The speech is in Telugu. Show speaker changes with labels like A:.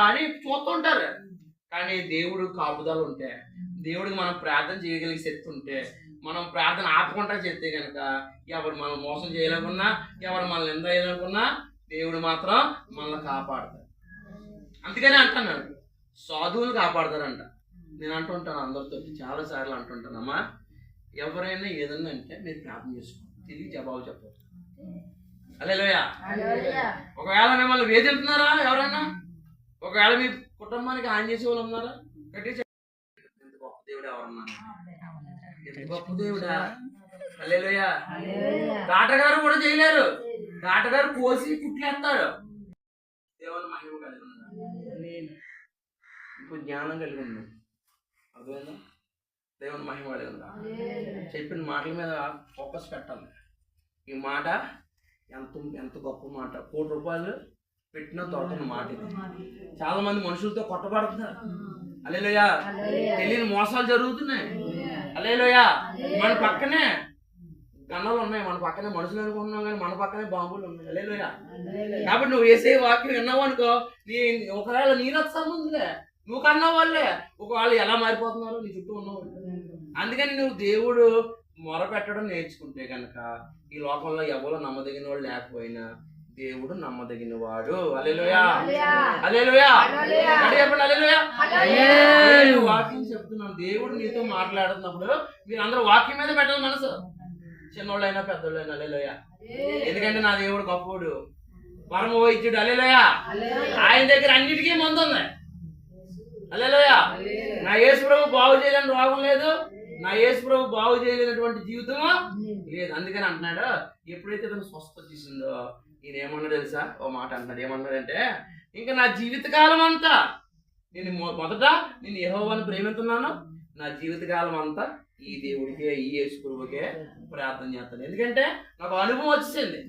A: అని చూస్తుంటారు. కానీ దేవుడు కాపుదలు ఉంటే, దేవుడికి మనం ప్రార్థన చేయగలిగే శక్తి ఉంటే, మనం ప్రార్థన ఆపకుండా చేస్తే కనుక ఎవరు మనం మోసం చేయాలనుకున్నా, ఎవరు మనల్ని నింద చేయాలనుకున్నా దేవుడు మాత్రం మనల్ని కాపాడతాడు. అందుకనే అంటున్నాడు, సాధువులు కాపాడతారంట. నేను అంటుంటాను అందరితో, చాలాసార్లు అంటుంటానమ్మా, ఎవరైనా ఏదన్నా అంటే మీరు ప్రార్థన చేసుకోండి, తిరిగి జవాబు చెప్పండి. హల్లెలూయా. ఒకవేళ మిమ్మల్ని వేధిస్తున్నారా ఎవరైనా, ఒకవేళ మీ కుటుంబానికి హాని చేసే వాళ్ళు ఉన్నారా, గట్టి ఎంత గొప్ప దేవుడు ఎవరన్నా, ఎంత గొప్ప దేవుడా. హల్లెలూయా. తాటగారు కూడా చేయలేరు, తాటగారు కోసి కుట్లేస్తాడు. దేవుని మహిమ కలిగి ఉన్నాడు, ఇప్పుడు జ్ఞానం కలిగి ఉంది, అర్థమైందా? దేవుని మహిమ కలిగి ఉందా? చెప్పిన మాటల మీద ఫోకస్ పెట్టాలి. ఈ మాట ఎంత గొప్ప మాట, ₹1,00,00,000 పెట్టిన తోటన్న మాట ఇది. చాలా మంది మనుషులతో కొట్టబడుతున్నారు. హల్లెలూయా. తెలియని మోసాలు జరుగుతున్నాయి. హల్లెలూయా. మన పక్కనే గన్నలు ఉన్నాయి, మన పక్కనే మనుషులు అనుకుంటున్నాం, కానీ మన పక్కనే బాంబులు ఉన్నాయి. హల్లెలూయా. కాబట్టి నువ్వు వేసే వాక్యం విన్నావు అనుకో, ఒకవేళ నీ సంబంధంలే, నువ్వు కన్నా వాళ్ళే ఒకవేళ ఎలా మారిపోతున్నారు నీ చుట్టూ ఉన్నవాళ్ళు. అందుకని నువ్వు దేవుడు మొరపెట్టడం నేర్చుకుంటే కనుక ఈ లోకంలో ఎవరో నమ్మదగిన వాళ్ళు లేకపోయినా దేవుడు నమ్మదగిన వాడు. హల్లెలూయా. హల్లెలూయా. చెప్పండి హల్లెలూయా. వాక్యం చెప్తున్నాను, దేవుడు నీతో మాట్లాడుతున్నప్పుడు మీరు అందరూ వాక్యం మీద పెట్టాలి మనసు, చిన్నోళ్ళైనా పెద్దోళ్ళైనా. హల్లెలూయా. ఎందుకంటే నా దేవుడు గొప్పవాడు, పరమ వైద్యుడు. హల్లెలూయా. ఆయన దగ్గర అన్నిటికీ మందు ఉంది. హల్లెలూయా. నా యేసు ప్రభు బాగు చేయలేని రోగం లేదు, నా యేసు ప్రభు బాగు చేయలేనటువంటి జీవితము లేదు. అందుకని అంటున్నాడు, ఎప్పుడైతే తను స్వస్థత చేసిందో ఈయన ఏమన్నాడు తెలుసా, ఓ మాట అంటున్నాడు. ఏమన్నాడంటే, ఇంకా నా జీవితకాలం అంతా నేను మొదట నేను యెహోవాను ప్రేమిస్తున్నాను, నా జీవితకాలం అంతా ఈ దేవుడికే, ఈ యేసు ప్రభుకే ప్రార్థన చేస్తాను. ఎందుకంటే నాకు అనుభవం వచ్చేసింది.